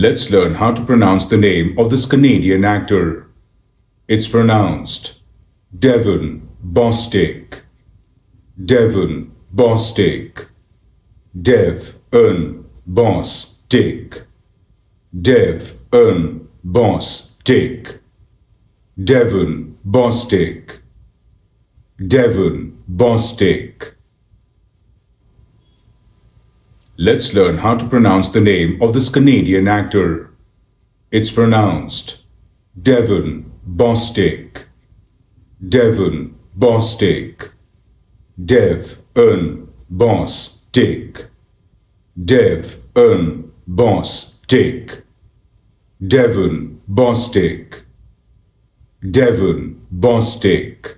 Let's learn how to pronounce the name of this Canadian actor. It's pronounced Devon Bostick. Devon Bostick. Devon Bostick. Devon Bostick. Devon Bostick. Devon Bostick. Let's learn how to pronounce the name of this Canadian actor. It's pronounced Devon Bostick. Devon Bostick. Devon Bostick. Devon Bostick. Devon Bostick. Devon Bostick.